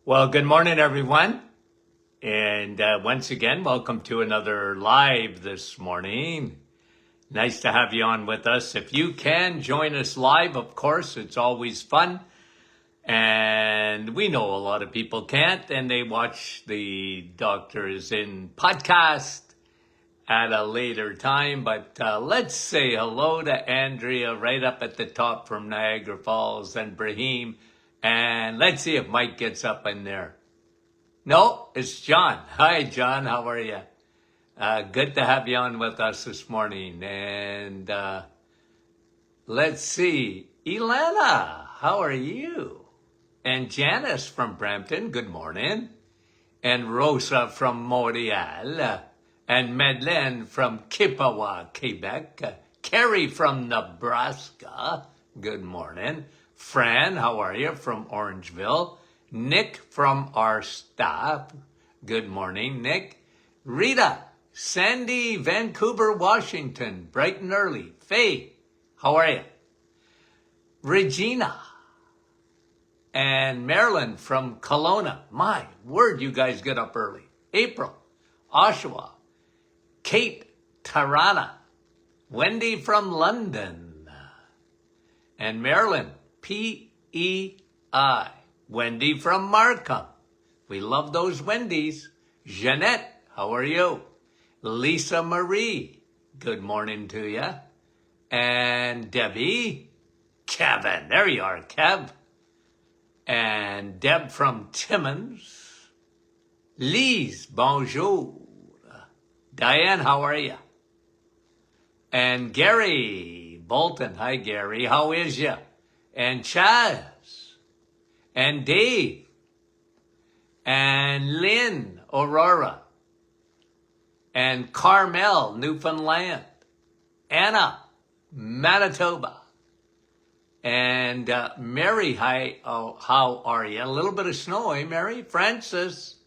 Well, good morning, everyone. And once again, welcome to another live this morning. Nice to have you on with us. If you can join us live, of course, it's always fun. And we know a lot of people can't, and they watch the Doctors in podcast at a later time. But let's say hello to Andrea right up at the top from Niagara Falls and Brahim. And let's see if Mike gets up in there. No, it's John. Hi, John. How are you? Good to have you on with us this morning. And let's see. Elena, how are you? And Janice from Brampton, good morning. And Rosa from Montreal. And Madeleine from Kippawa, Quebec. Carrie from Nebraska, good morning. Fran, how are you? From Orangeville. Nick from our staff. Good morning, Nick. Rita, Sandy, Vancouver, Washington, bright and early. Faye, how are you? Regina and Marilyn from Kelowna. My word, you guys get up early. April, Oshawa. Kate, Tirana. Wendy from London. And Marilyn, P-E-I. Wendy from Markham. We love those Wendy's. Jeanette, how are you? Lisa Marie, good morning to you. And Debbie, Kevin, there you are, Kev. And Deb from Timmins. Lise, bonjour. Diane, how are you? And Gary Bolton, hi Gary, how is you? And Chaz. And Dave, and Lynn, Aurora, and Carmel, Newfoundland, Anna, Manitoba, and Mary, hi, how are you? A little bit of snow, eh, Mary? Francis,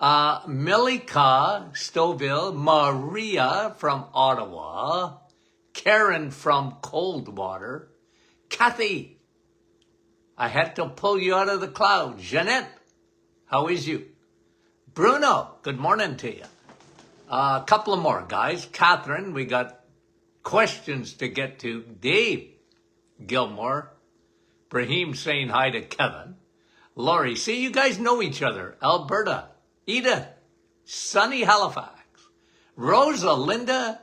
Milika, Stouffville, Maria from Ottawa, Karen from Coldwater, Kathy, I had to pull you out of the cloud. Jeanette, how is you? Bruno, good morning to you. A couple of more, guys. Catherine, we got questions to get to. Dave Gilmore. Brahim saying hi to Kevin. Laurie, see, you guys know each other. Alberta. Edith. Sunny Halifax. Rosa, Linda,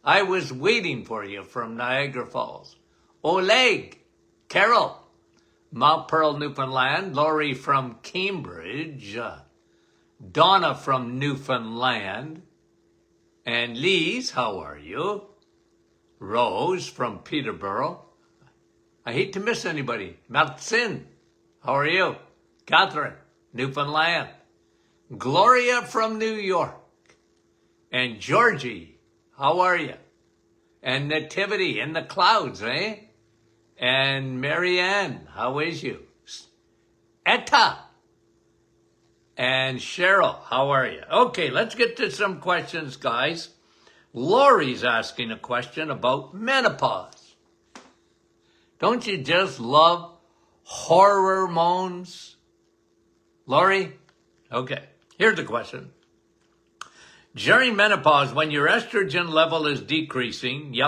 I was waiting for you from Niagara Falls. Oleg. Carol. Mount Pearl, Newfoundland. Laurie from Cambridge. Donna from Newfoundland. And Lise, how are you? Rose from Peterborough. I hate to miss anybody. Martin, how are you? Catherine, Newfoundland. Gloria from New York. And Georgie, how are you? And Nativity in the clouds, eh? And Marianne, how is you? Etta. And Cheryl, how are you? Okay, let's get to some questions, guys. Lori's asking a question about menopause. Don't you just love hormones? Lori? Okay, here's the question. During menopause, when your estrogen level is decreasing,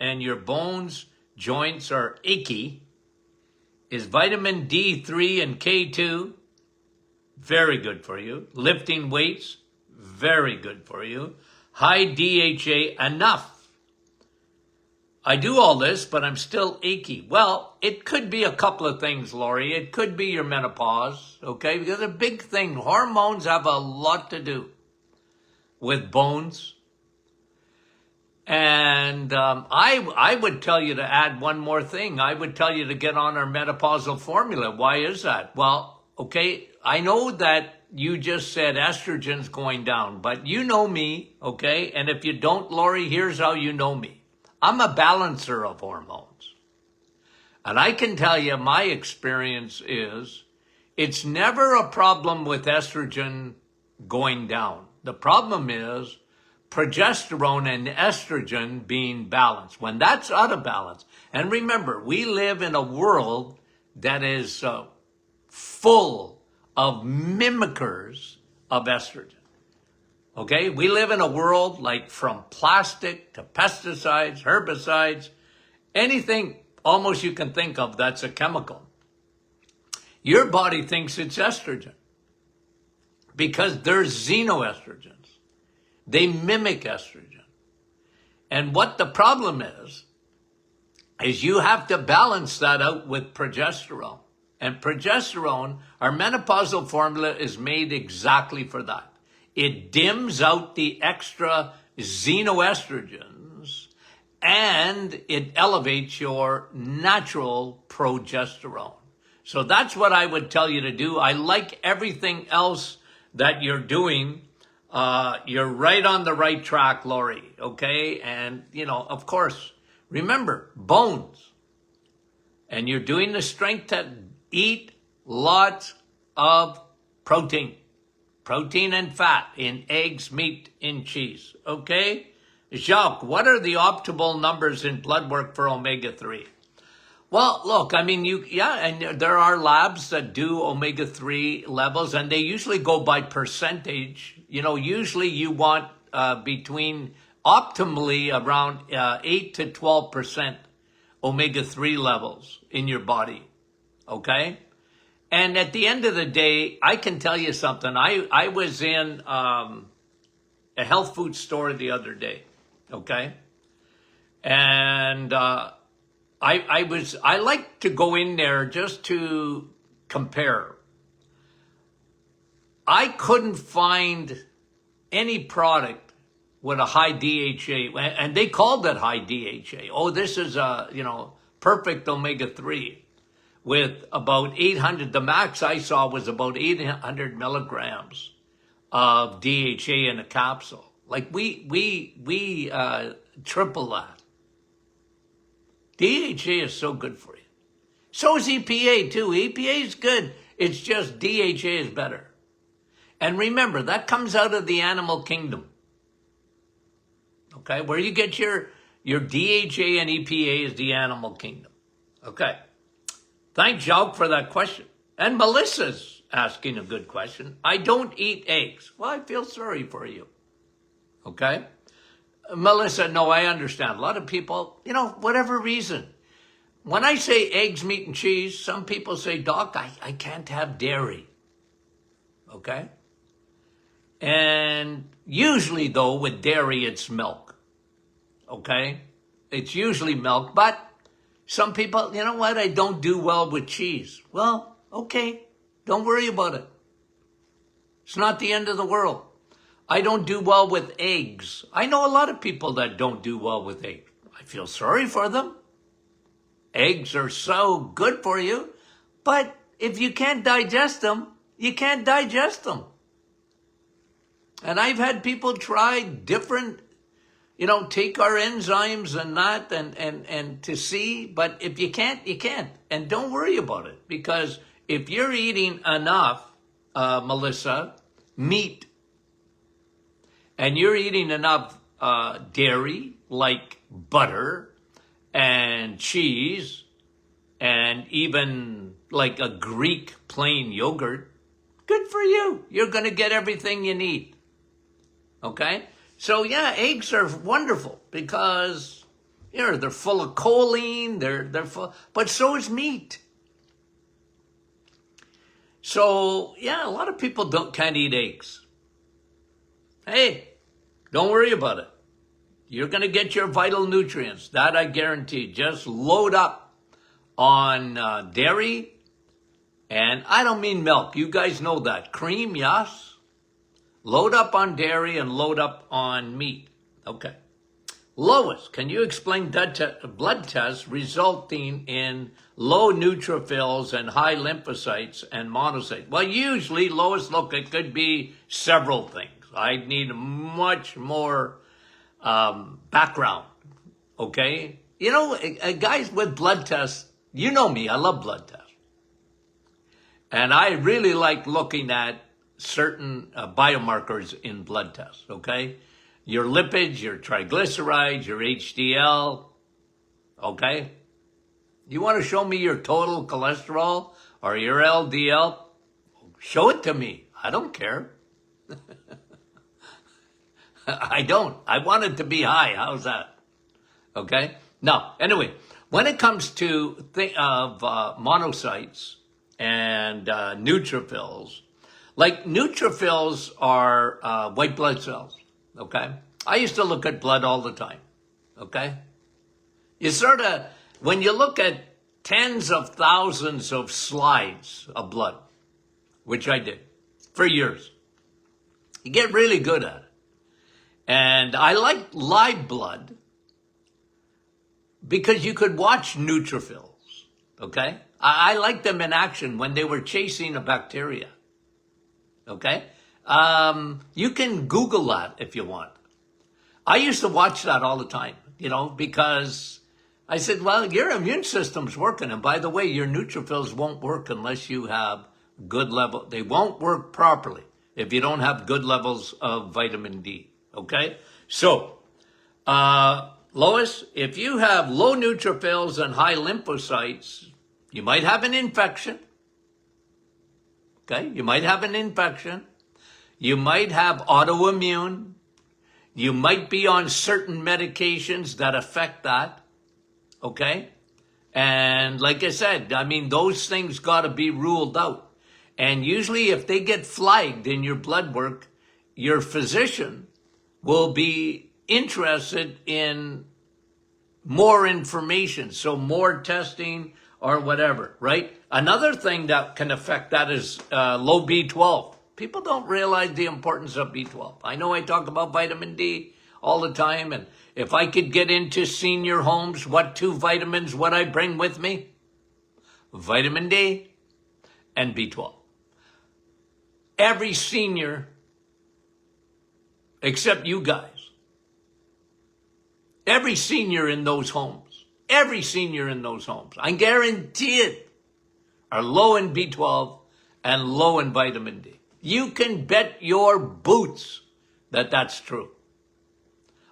and your bones, joints are achy, is vitamin D3 and K2 very good for you. Lifting weights, very good for you. High DHA, enough. I do all this, but I'm still achy. Well, it could be a couple of things, Lori. It could be your menopause, okay? Because a big thing, hormones have a lot to do with bones. And I would tell you to add one more thing. I would tell you to get on our menopausal formula. Why is that? Well, okay, I know that you just said estrogen's going down, but you know me, okay? And if you don't, Lori, here's how you know me. I'm a balancer of hormones. And I can tell you my experience is it's never a problem with estrogen going down. The problem is progesterone and estrogen being balanced. When that's out of balance, and remember, we live in a world that is full of mimickers of estrogen. Okay, we live in a world like from plastic to pesticides, herbicides, anything almost you can think of that's a chemical. Your body thinks it's estrogen because they're xenoestrogens. They mimic estrogen. And what the problem is you have to balance that out with progesterone. And progesterone, our menopausal formula, is made exactly for that. It dims out the extra xenoestrogens and it elevates your natural progesterone. So that's what I would tell you to do. I like everything else that you're doing. You're right on the right track, Lori, okay? And, of course, remember, bones. And you're doing the strength test. Eat lots of protein. Protein and fat in eggs, meat, and cheese, okay? Jacques, what are the optimal numbers in blood work for omega-3? Well, look, I mean, and there are labs that do omega-3 levels, and they usually go by percentage. Usually you want optimally around 8 to 12% omega-3 levels in your body, okay? And at the end of the day, I can tell you something. I was in a health food store the other day, okay? And I like to go in there just to compare. I couldn't find any product with a high DHA, and they called it high DHA. Oh, this is perfect omega-3 with about 800. The max I saw was about 800 milligrams of DHA in a capsule. Like we triple that. DHA is so good for you. So is EPA too. EPA is good. It's just DHA is better. And remember, that comes out of the animal kingdom. Okay, where you get your DHA and EPA is the animal kingdom. Okay. Thanks, Jacques, for that question. And Melissa's asking a good question. I don't eat eggs. Well, I feel sorry for you. Okay? Melissa, no, I understand. A lot of people, whatever reason. When I say eggs, meat, and cheese, some people say, Doc, I can't have dairy. Okay? And usually, though, with dairy, it's milk. Okay? It's usually milk, but some people, you know what, I don't do well with cheese. Well, okay, don't worry about it. It's not the end of the world. I don't do well with eggs. I know a lot of people that don't do well with eggs. I feel sorry for them. Eggs are so good for you, but if you can't digest them, you can't digest them. And I've had people try different, take our enzymes and that and to see, but if you can't, you can't. And don't worry about it, because if you're eating enough, Melissa, meat, and you're eating enough dairy, like butter and cheese, and even like a Greek plain yogurt, good for you. You're going to get everything you need. Okay? So yeah, eggs are wonderful because they're full of choline, they're full, but so is meat. So yeah, a lot of people can't eat eggs. Hey, don't worry about it. You're going to get your vital nutrients, that I guarantee. Just load up on dairy, and I don't mean milk. You guys know that. Cream, yes. Load up on dairy and load up on meat. Okay. Lois, can you explain blood tests resulting in low neutrophils and high lymphocytes and monocytes? Well, usually, Lois, look, it could be several things. I need much more background, okay? Guys with blood tests, you know me, I love blood tests. And I really like looking at certain biomarkers in blood tests, okay? Your lipids, your triglycerides, your HDL, okay? You want to show me your total cholesterol or your LDL? Show it to me. I don't care. I don't. I want it to be high. How's that? Okay? Now, anyway, when it comes to monocytes and neutrophils, like neutrophils are white blood cells, okay? I used to look at blood all the time, okay? You sort of, when you look at tens of thousands of slides of blood, which I did for years, you get really good at it. And I like live blood because you could watch neutrophils, okay? I like them in action when they were chasing a bacteria, okay? You can Google that if you want. I used to watch that all the time, because I said, well, your immune system's working. And by the way, your neutrophils won't work unless you have good level. They won't work properly if you don't have good levels of vitamin D, okay? So, Lois, if you have low neutrophils and high lymphocytes, you might have an infection, okay? You might have an infection. You might have autoimmune. You might be on certain medications that affect that, okay? And like I said, those things got to be ruled out. And usually if they get flagged in your blood work, your physician will be interested in more information, so more testing or whatever, right? Another thing that can affect that is low B12. People don't realize the importance of B12. I know I talk about vitamin D all the time, and if I could get into senior homes, what two vitamins would I bring with me? Vitamin D and B12. Every senior, except you guys, every senior in those homes, I guarantee it, are low in B12 and low in vitamin D. You can bet your boots that that's true.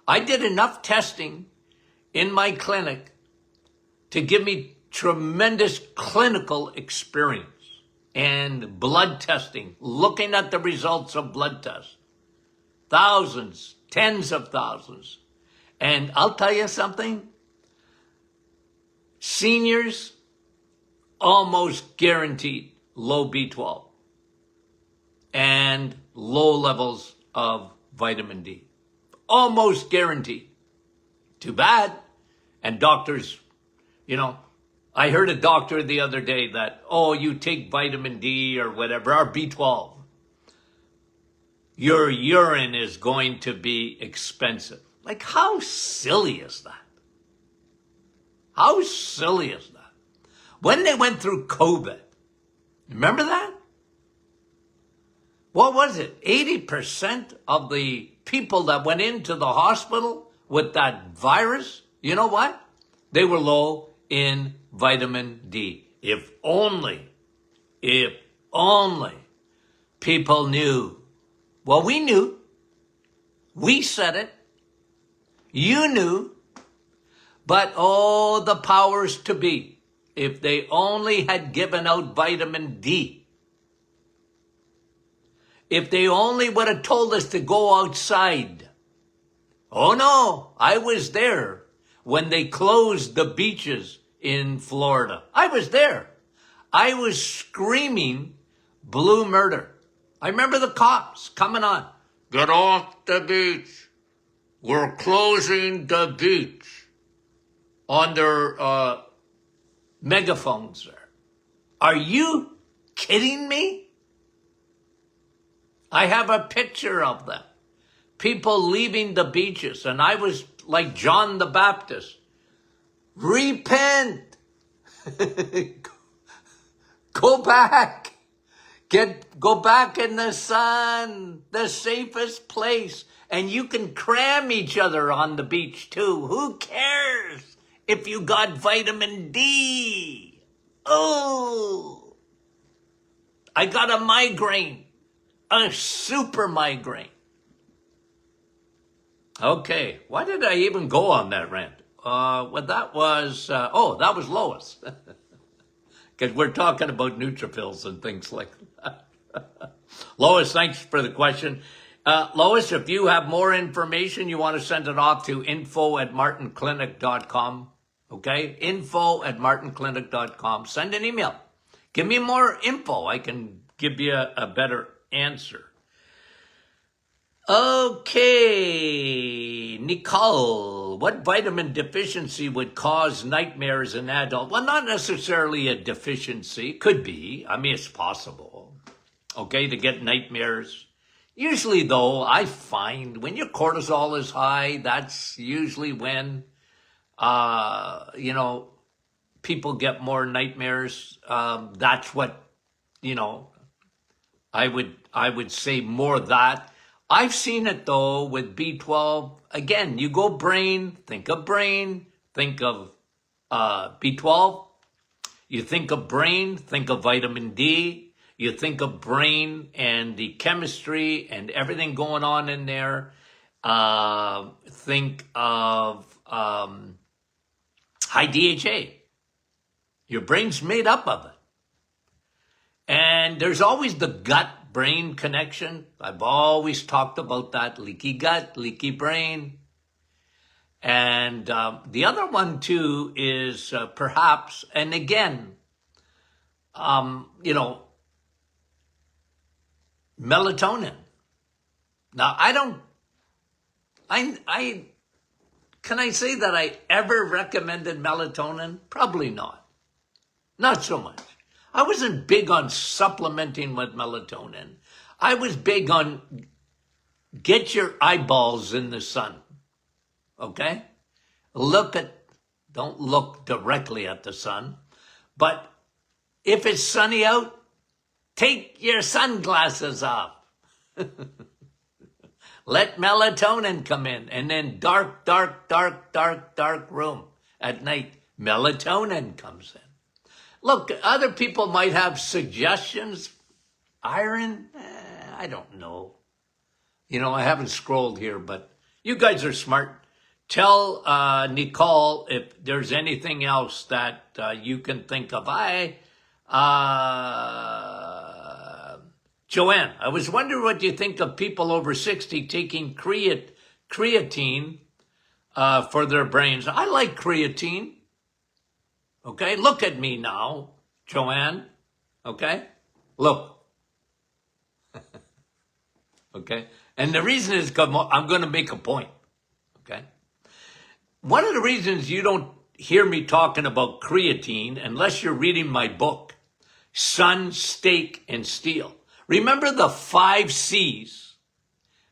I did enough testing in my clinic to give me tremendous clinical experience and blood testing, looking at the results of blood tests. Thousands, tens of thousands. And I'll tell you something, seniors almost guaranteed low B12 and low levels of vitamin D. Almost guaranteed. Too bad. And doctors, I heard a doctor the other day that, you take vitamin D or whatever, or B12. Your urine is going to be expensive. Like, how silly is that? How silly is that? When they went through COVID, remember that? What was it? 80% of the people that went into the hospital with that virus, you know what? They were low in vitamin D. If only people knew. Well, we knew. We said it. You knew. But the powers to be, if they only had given out vitamin D, if they only would have told us to go outside. Oh no, I was there when they closed the beaches in Florida. I was there. I was screaming blue murder. I remember the cops coming on. Get off the beach. We're closing the beach. On their megaphones there. Are you kidding me? I have a picture of them. People leaving the beaches, and I was like John the Baptist. Repent. Go back. Go back in the sun, the safest place. And you can cram each other on the beach too. Who cares if you got vitamin D? Oh, I got a migraine. A super migraine. Okay, why did I even go on that rant? That was Lois. Because we're talking about neutrophils and things like that. Lois, thanks for the question. Lois, if you have more information, you want to send it off to info@martinclinic.com. Okay? info@martinclinic.com. Send an email. Give me more info. I can give you a better answer. Okay, Nicole, what vitamin deficiency would cause nightmares in adults? Well, not necessarily a deficiency. Could be. I mean, it's possible. Okay, to get nightmares. Usually, though, I find when your cortisol is high, that's usually when, people get more nightmares. That's what, I would say more that. I've seen it though with B12. Again, you go brain, think of B12. You think of brain, think of vitamin D. You think of brain and the chemistry and everything going on in there. Think of high DHA. Your brain's made up of it. And there's always the gut-brain connection. I've always talked about that. Leaky gut, leaky brain. And the other one, too, is perhaps, and again, melatonin. Now, can I say that I ever recommended melatonin? Probably not. Not so much. I wasn't big on supplementing with melatonin. I was big on get your eyeballs in the sun, okay? Don't look directly at the sun, but if it's sunny out, take your sunglasses off. Let melatonin come in, and then dark room at night, melatonin comes in. Look, other people might have suggestions. Iron, I don't know. I haven't scrolled here, but you guys are smart. Tell Nicole if there's anything else that you can think of. Joanne, I was wondering what you think of people over 60 taking creatine for their brains. I like creatine. Okay, look at me now, Joanne. Okay, look. Okay, and the reason is because I'm going to make a point. Okay, one of the reasons you don't hear me talking about creatine unless you're reading my book, Sun, Steak, and Steel. Remember the 5 C's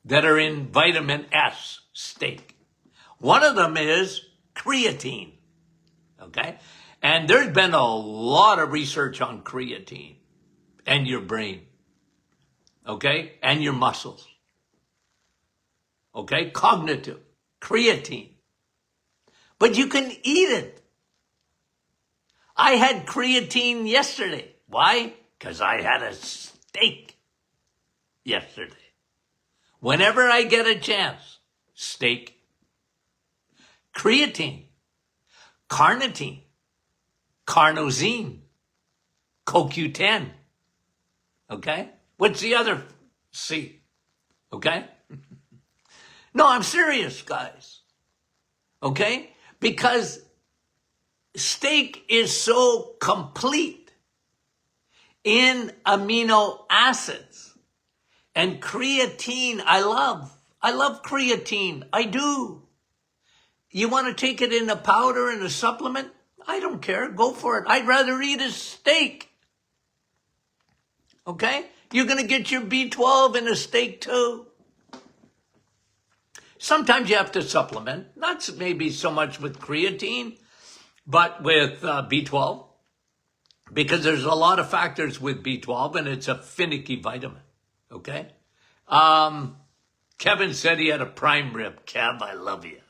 that are in vitamin S, steak. One of them is creatine. Okay. And there's been a lot of research on creatine and your brain, okay, and your muscles, okay, cognitive, creatine. But you can eat it. I had creatine yesterday. Why? Because I had a steak yesterday. Whenever I get a chance, steak, creatine, carnitine, carnosine, CoQ10. Okay? What's the other C? Okay? No, I'm serious, guys. Okay? Because steak is so complete in amino acids. And creatine, I love creatine. I do. You want to take it in a powder and a supplement? I don't care. Go for it. I'd rather eat a steak. Okay? You're going to get your B12 in a steak too. Sometimes you have to supplement. Not maybe so much with creatine, but with B12. Because there's a lot of factors with B12 and it's a finicky vitamin. Okay? Kevin said he had a prime rib. Kev, I love you.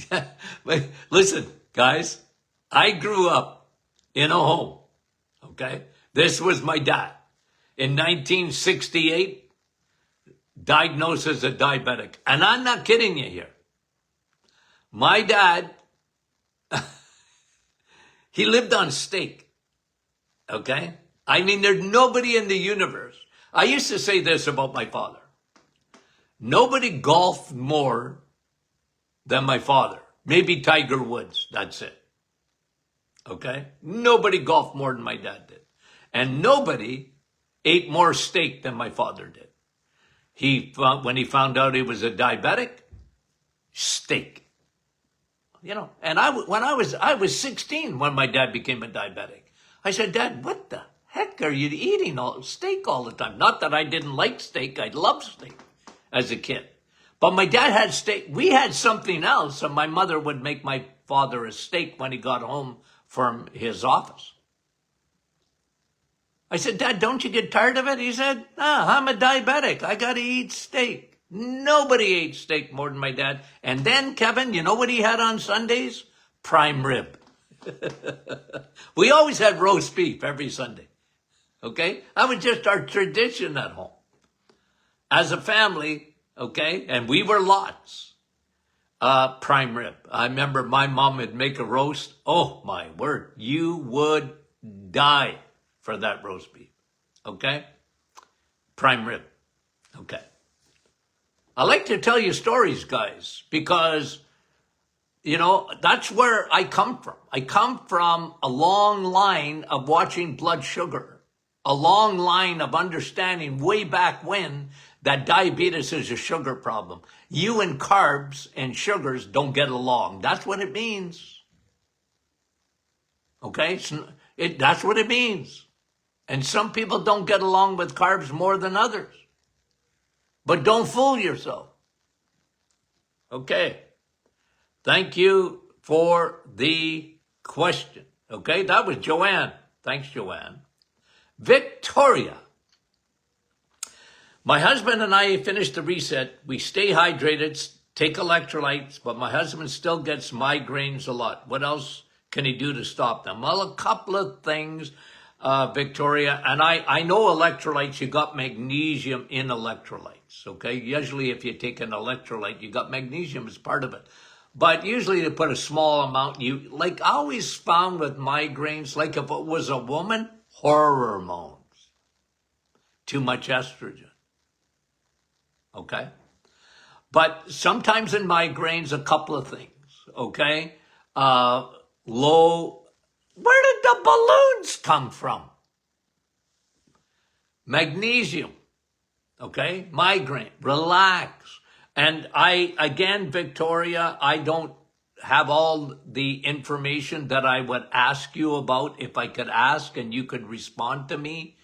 Yeah, but listen, guys, I grew up in a home, okay? This was my dad. In 1968, diagnosed as a diabetic. And I'm not kidding you here. My dad, he lived on steak, okay? I mean, there's nobody in the universe. I used to say this about my father. Nobody golfed more than my father. Maybe Tiger Woods. That's it. Okay? Nobody golfed more than my dad did. And nobody ate more steak than my father did. When he found out he was a diabetic, steak. You know, and I was 16 when my dad became a diabetic. I said, Dad, what the heck are you eating steak all the time? Not that I didn't like steak. I loved steak as a kid. But my dad had steak. We had something else, and my mother would make my father a steak when he got home from his office. I said, Dad, don't you get tired of it? He said, I'm a diabetic. I got to eat steak. Nobody ate steak more than my dad. And then, Kevin, you know what he had on Sundays? Prime rib. We always had roast beef every Sunday. Okay? That was just our tradition at home. As a family, okay? And we were lots. Prime rib. I remember my mom would make a roast. Oh, my word. You would die for that roast beef. Okay? Prime rib. Okay. I like to tell you stories, guys, because, you know, that's where I come from. I come from a long line of watching blood sugar, a long line of understanding way back when that diabetes is a sugar problem. You and carbs and sugars don't get along. That's what it means. Okay? That's what it means. And some people don't get along with carbs more than others. But don't fool yourself. Okay. Thank you for the question. Okay, that was Joanne. Thanks, Joanne. Victoria. My husband and I finished the reset. We stay hydrated, take electrolytes, but my husband still gets migraines a lot. What else can he do to stop them? Well, a couple of things. Victoria, and I know electrolytes, you got magnesium in electrolytes, okay? Usually if you take an electrolyte, you got magnesium as part of it. But usually to put a small amount, I always found with migraines, like if it was a woman, hormones, too much estrogen, okay? But sometimes in migraines, a couple of things, okay? Where did the balloons come from? Magnesium, okay? Migraine, relax. And again, Victoria, I don't have all the information that I would ask you about. If I could ask and you could respond to me,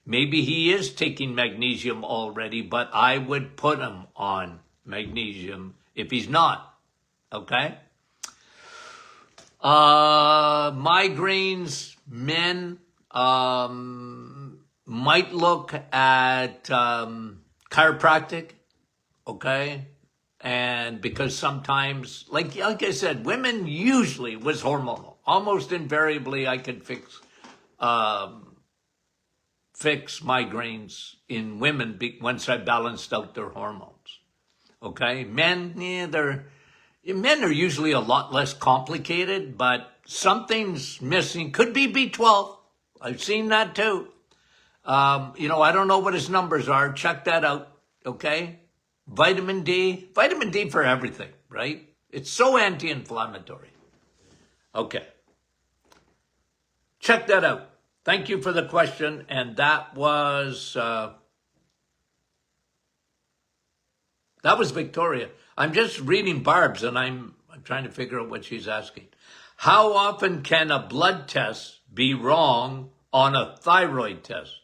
maybe he is taking magnesium already, but I would put him on magnesium if he's not, okay? Migraines, men might look at chiropractic, okay? And because sometimes, like I said, women usually was hormonal. Almost invariably, I could fix migraines in women once I balanced out their hormones, okay? Men, men are usually a lot less complicated, but something's missing. Could be B12. I've seen that too. I don't know what his numbers are. Check that out, okay? Vitamin D for everything, right? It's so anti-inflammatory. Okay. Check that out. Thank you for the question. And that was Victoria. I'm just reading Barb's and I'm trying to figure out what she's asking. How often can a blood test be wrong on a thyroid test?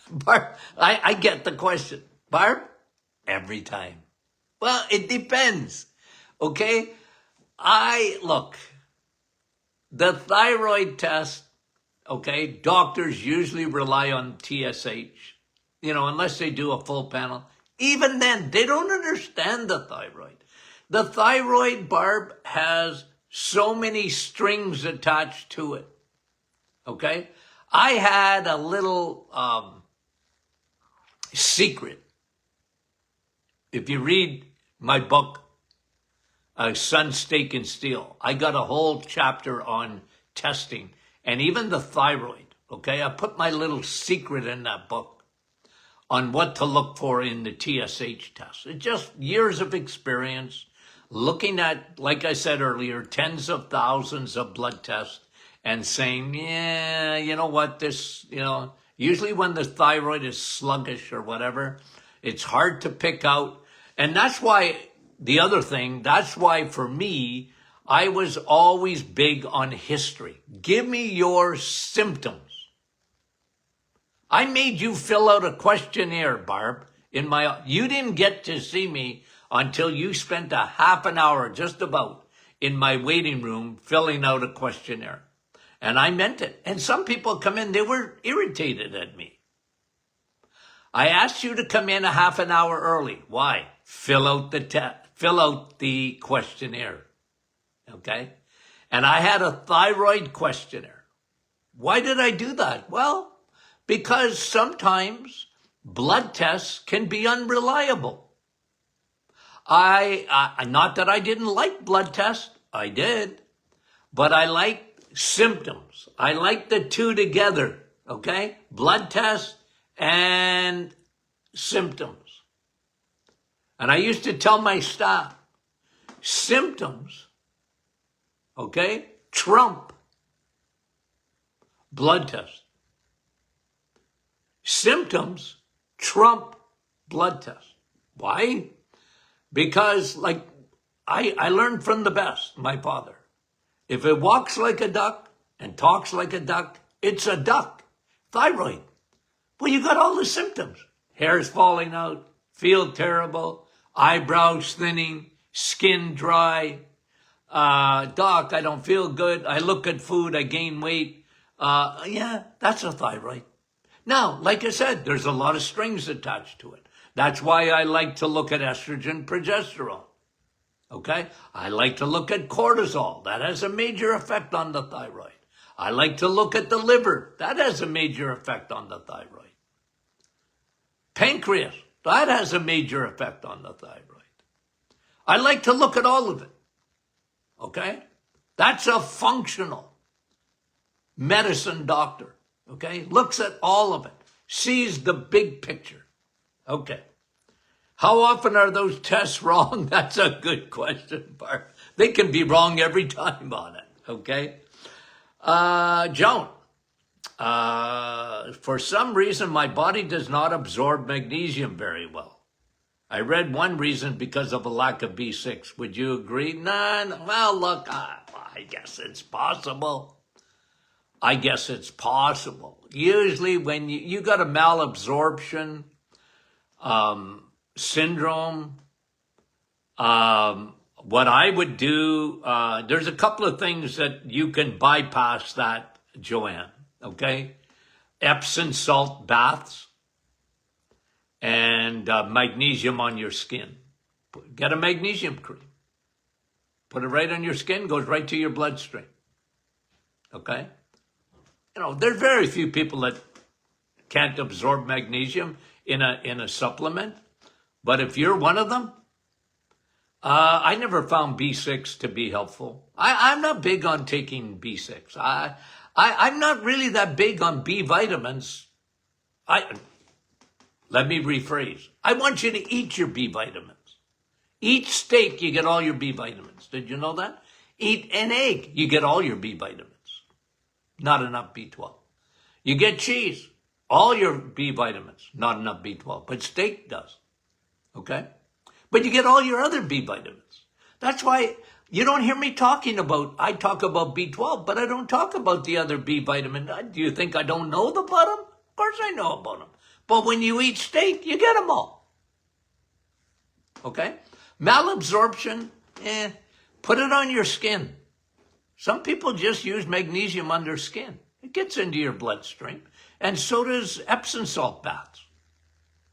Barb, I get the question. Barb, every time. Well, it depends. Okay? The thyroid test, okay, doctors usually rely on TSH, unless they do a full panel. Even then, they don't understand the thyroid. The thyroid, Barb, has so many strings attached to it. Okay? I had a little secret. If you read my book, Sun, Steak, and Steel, I got a whole chapter on testing and even the thyroid. okay? I put my little secret in that book on what to look for in the TSH test. It's just years of experience, looking at, like I said earlier, tens of thousands of blood tests and saying, yeah, you know what, usually when the thyroid is sluggish or whatever, it's hard to pick out. And that's why, that's why for me, I was always big on history. Give me your symptoms. I made you fill out a questionnaire, Barb. You didn't get to see me until you spent a half an hour just about in my waiting room filling out a questionnaire. And I meant it. And some people come in, they were irritated at me. I asked you to come in a half an hour early. Why? Fill out the questionnaire. Okay? And I had a thyroid questionnaire. Why did I do that? Well, because sometimes blood tests can be unreliable. Not that I didn't like blood tests, I did, but I like symptoms. I like the two together, okay? Blood test and symptoms. And I used to tell my staff, symptoms, okay, trump blood test. Symptoms trump blood test. Why? Because, I learned from the best, my father. If it walks like a duck and talks like a duck, it's a duck. Thyroid. Well, you got all the symptoms. Hair's falling out, feel terrible, eyebrows thinning, skin dry. Doc, I don't feel good. I look at food, I gain weight. Yeah, that's a thyroid. Now, like I said, there's a lot of strings attached to it. That's why I like to look at estrogen, progesterone. Okay? I like to look at cortisol. That has a major effect on the thyroid. I like to look at the liver. That has a major effect on the thyroid. Pancreas. That has a major effect on the thyroid. I like to look at all of it. Okay? That's a functional medicine doctor. Okay? Looks at all of it. Sees the big picture. Okay. How often are those tests wrong? That's a good question, Bart. They can be wrong every time on it, okay? Joan, for some reason, my body does not absorb magnesium very well. I read one reason because of a lack of B6. Would you agree? No. Well, look, I guess it's possible. Usually when you got a malabsorption, syndrome, what I would do, there's a couple of things that you can bypass that, Joanne, okay? Epsom salt baths and magnesium on your skin. Get a magnesium cream. Put it right on your skin, goes right to your bloodstream, okay? There's very few people that can't absorb magnesium in a supplement. But if you're one of them, I never found B6 to be helpful. I'm not big on taking B6. I'm not really that big on B vitamins. Let me rephrase. I want you to eat your B vitamins. Eat steak, you get all your B vitamins. Did you know that? Eat an egg, you get all your B vitamins. Not enough B12. You get cheese, all your B vitamins, not enough B12. But steak does. Okay? But you get all your other B vitamins. That's why you don't hear me I talk about B12, but I don't talk about the other B vitamin. Do you think I don't know about them? Of course I know about them. But when you eat steak, you get them all. Okay? Malabsorption, put it on your skin. Some people just use magnesium on their skin. It gets into your bloodstream. And so does Epsom salt baths.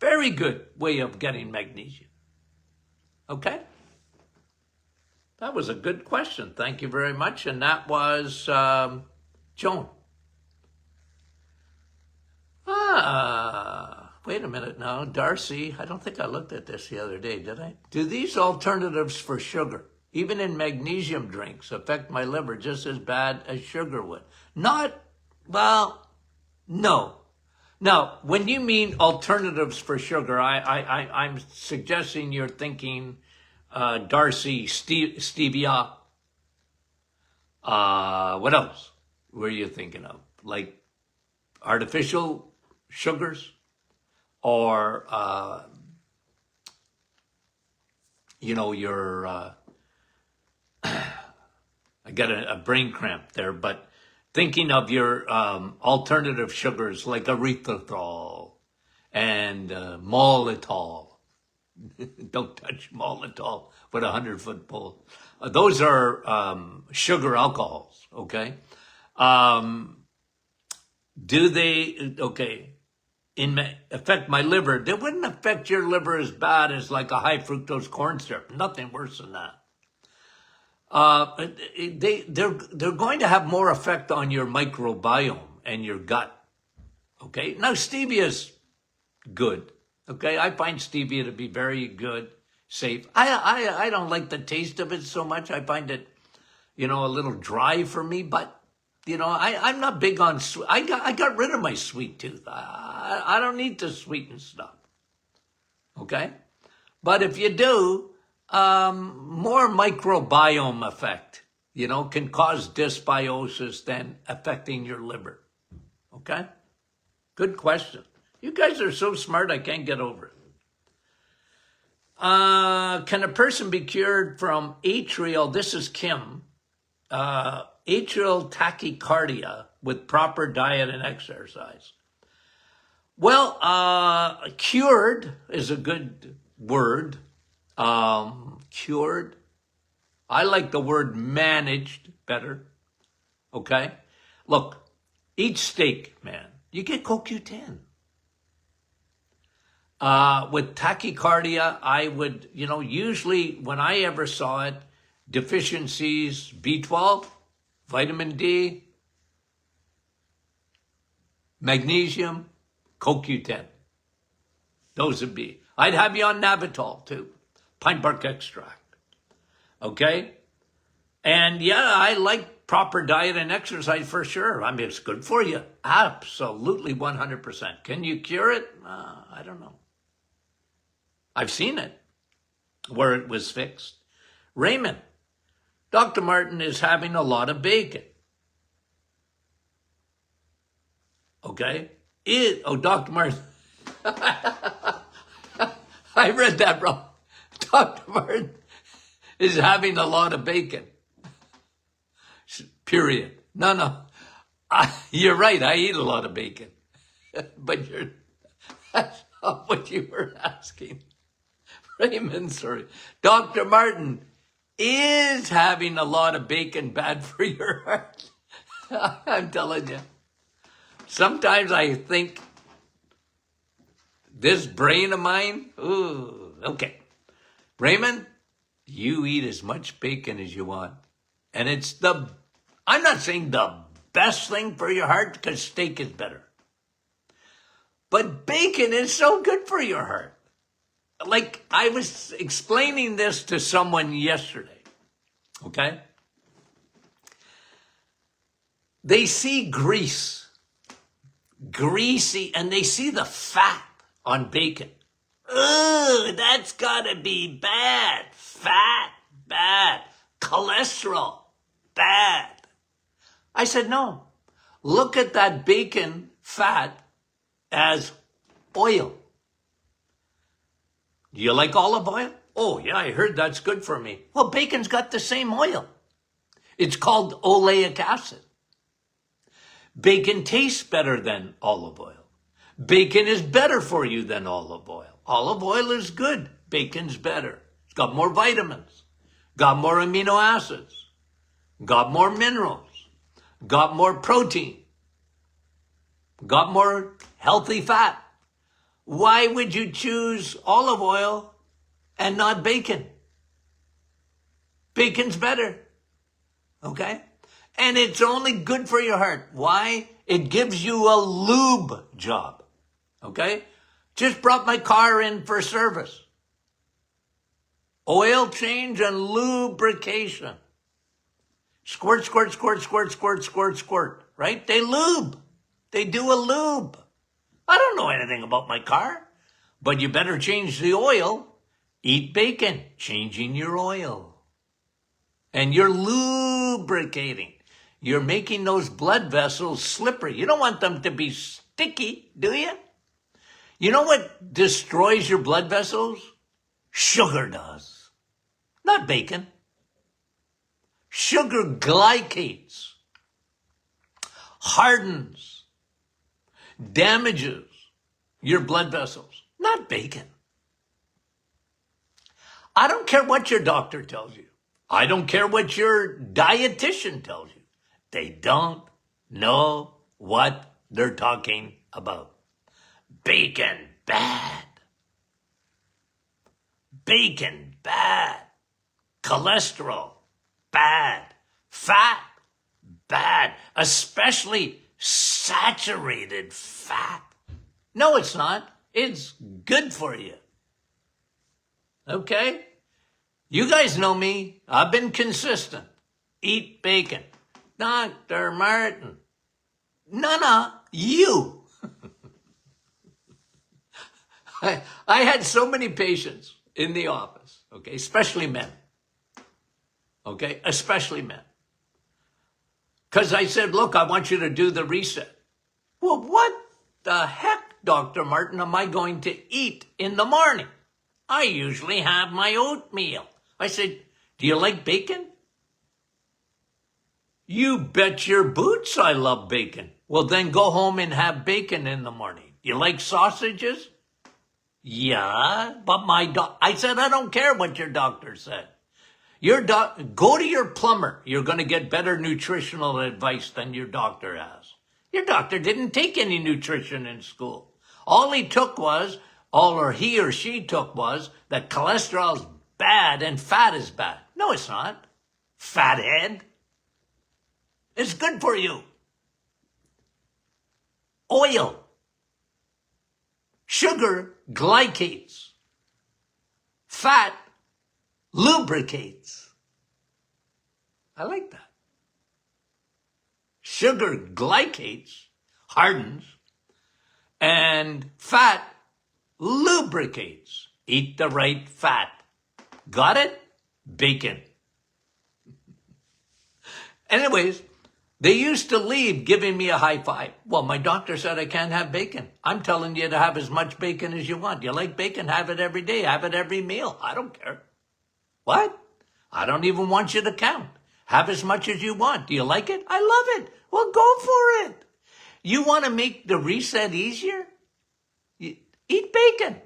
Very good way of getting magnesium. Okay? That was a good question. Thank you very much. And that was Joan. Wait a minute now. Darcy, I don't think I looked at this the other day, did I? Do these alternatives for sugar, even in magnesium drinks, affect my liver just as bad as sugar would? No. Now, when you mean alternatives for sugar, I'm suggesting you're thinking Darcy, stevia. What else were you thinking of? Like artificial sugars or, your, I got a brain cramp there, but thinking of your alternative sugars like erythritol and maltitol. Don't touch maltitol with a 100-foot pole. Those are sugar alcohols, okay? Do they, okay, affect my liver? They wouldn't affect your liver as bad as like a high fructose corn syrup. Nothing worse than that. They're going to have more effect on your microbiome and your gut. Okay. Now stevia is good. Okay. I find stevia to be very good, safe. I don't like the taste of it so much. I find it, a little dry for me, but I'm not big on sweet. I got rid of my sweet tooth. I don't need to sweeten stuff. Okay. But if you do, more microbiome effect, can cause dysbiosis than affecting your liver. Okay? Good question. You guys are so smart, I can't get over it. Can a person be cured from atrial, this is Kim, atrial tachycardia with proper diet and exercise? Well, cured is a good word. Cured. I like the word managed better. Okay? Look, eat steak, man. You get CoQ10. With tachycardia, I would, usually when I ever saw it, deficiencies, B12, vitamin D, magnesium, CoQ10. Those would be. I'd have you on Navitol too. Pine bark extract. Okay? And yeah, I like proper diet and exercise for sure. I mean, it's good for you. Absolutely 100%. Can you cure it? I don't know. I've seen it where it was fixed. Raymond, Dr. Martin is having a lot of bacon. Okay? Dr. Martin. I read that wrong. Dr. Martin is having a lot of bacon. Period. No. You're right. I eat a lot of bacon. But that's not what you were asking. Raymond, sorry. Dr. Martin is having a lot of bacon bad for your heart. I'm telling you. Sometimes I think this brain of mine, ooh, okay. Raymond, you eat as much bacon as you want. And I'm not saying the best thing for your heart because steak is better. But bacon is so good for your heart. Like I was explaining this to someone yesterday. Okay? They see greasy, and they see the fat on bacon. Ugh, that's gotta be bad. Fat, bad. Cholesterol, bad. I said, no. Look at that bacon fat as oil. Do you like olive oil? Oh, yeah, I heard that's good for me. Well, bacon's got the same oil. It's called oleic acid. Bacon tastes better than olive oil. Bacon is better for you than olive oil. Olive oil is good. Bacon's better. It's got more vitamins, got more amino acids, got more minerals, got more protein, got more healthy fat. Why would you choose olive oil and not bacon? Bacon's better. Okay? And it's only good for your heart. Why? It gives you a lube job. Okay? Just brought my car in for service. Oil change and lubrication. Squirt, squirt, squirt, squirt, squirt, squirt, squirt. Right? They lube. They do a lube. I don't know anything about my car, but you better change the oil. Eat bacon, changing your oil. And you're lubricating. You're making those blood vessels slippery. You don't want them to be sticky, do you? You know what destroys your blood vessels? Sugar does. Not bacon. Sugar glycates, hardens, damages your blood vessels. Not bacon. I don't care what your doctor tells you. I don't care what your dietitian tells you. They don't know what they're talking about. Bacon, bad. Bacon, bad. Cholesterol, bad. Fat, bad. Especially saturated fat. No, it's not. It's good for you. Okay? You guys know me. I've been consistent. Eat bacon. Dr. Martin. No, you. I had so many patients in the office, okay, especially men. Okay, especially men. Because I said, look, I want you to do the reset. Well, what the heck, Dr. Martin, am I going to eat in the morning? I usually have my oatmeal. I said, do you like bacon? You bet your boots I love bacon. Well, then go home and have bacon in the morning. You like sausages? Yeah, but I said, I don't care what your doctor said. Go to your plumber. You're going to get better nutritional advice than your doctor has. Your doctor didn't take any nutrition in school. All he or she took was that cholesterol is bad and fat is bad. No, it's not. Fathead. It's good for you. Oil. Sugar glycates. Fat lubricates. I like that. Sugar glycates, hardens, and fat lubricates. Eat the right fat. Got it? Bacon. Anyways, they used to leave giving me a high five. Well, my doctor said I can't have bacon. I'm telling you to have as much bacon as you want. You like bacon? Have it every day. Have it every meal. I don't care. What? I don't even want you to count. Have as much as you want. Do you like it? I love it. Well, go for it. You want to make the reset easier? Eat bacon.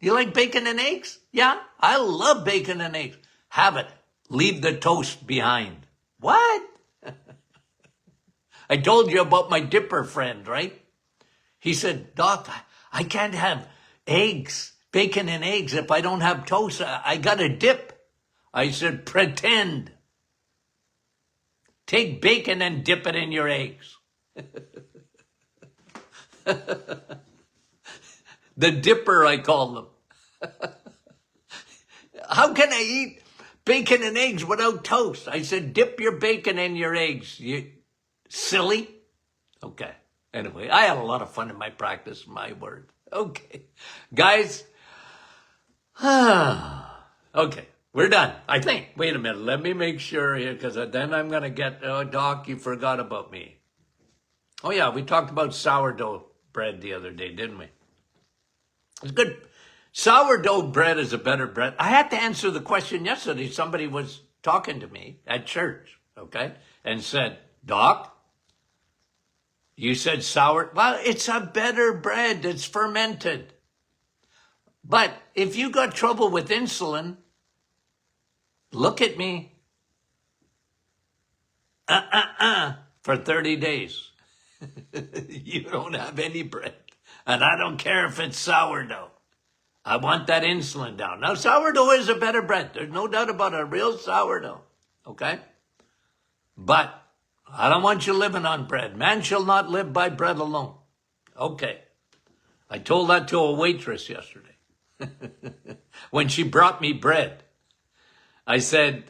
You like bacon and eggs? Yeah, I love bacon and eggs. Have it. Leave the toast behind. What? I told you about my dipper friend, right? He said, Doc, I can't have eggs, bacon and eggs if I don't have toast. I got to dip. I said, pretend. Take bacon and dip it in your eggs. The dipper, I call them. How can I eat bacon and eggs without toast? I said, dip your bacon in your eggs, you silly. Okay. Anyway, I had a lot of fun in my practice, my word. Okay. Guys. Okay. We're done, I think. Wait a minute. Let me make sure here, because then I'm going to get, Doc, you forgot about me. Oh, yeah. We talked about sourdough bread the other day, didn't we? It's good. Sourdough bread is a better bread. I had to answer the question yesterday. Somebody was talking to me at church, okay, and said, Doc, you said sour. Well, it's a better bread. It's fermented. But if you got trouble with insulin, look at me. For 30 days. You don't have any bread. And I don't care if it's sourdough. I want that insulin down. Now, sourdough is a better bread. There's no doubt about a real sourdough. Okay? But I don't want you living on bread. Man shall not live by bread alone. Okay. I told that to a waitress yesterday. When she brought me bread. I said,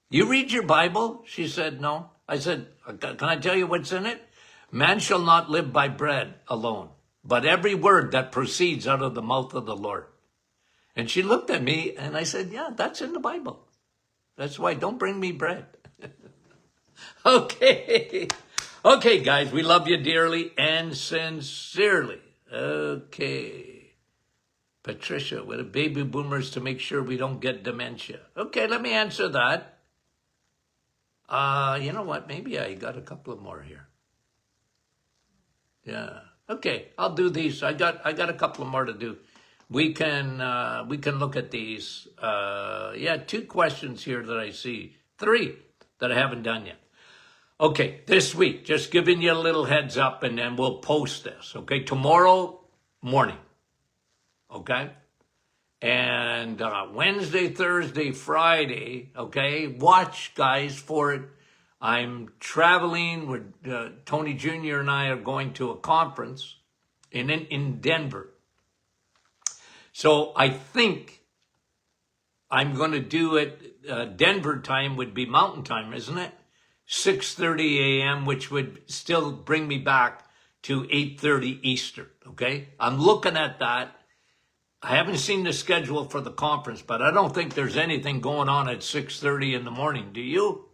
you read your Bible? She said, no. I said, can I tell you what's in it? Man shall not live by bread alone, but every word that proceeds out of the mouth of the Lord. And she looked at me and I said, yeah, that's in the Bible. That's why don't bring me bread. Okay. Okay, guys, we love you dearly and sincerely. Okay. Patricia, with the baby boomers to make sure we don't get dementia. Okay, let me answer that. You know what? Maybe I got a couple of more here. Yeah. Okay, I'll do these. I got a couple of more to do. We can look at these. Yeah, 2 questions here that I see. 3 that I haven't done yet. Okay, this week, just giving you a little heads up, and then we'll post this. Okay, tomorrow morning. Okay, and Wednesday, Thursday, Friday. Okay, watch, guys, for it. I'm traveling with Tony Jr. and I are going to a conference in Denver. So I think I'm going to do it. Denver time would be Mountain Time, isn't it? 6:30 a.m., which would still bring me back to 8:30 Eastern. Okay, I'm looking at that. I haven't seen the schedule for the conference, but I don't think there's anything going on at 6:30 in the morning. Do you?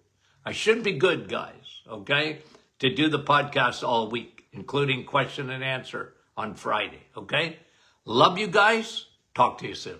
I should be good, guys, okay, to do the podcast all week, including question and answer on Friday, okay? Love you guys. Talk to you soon.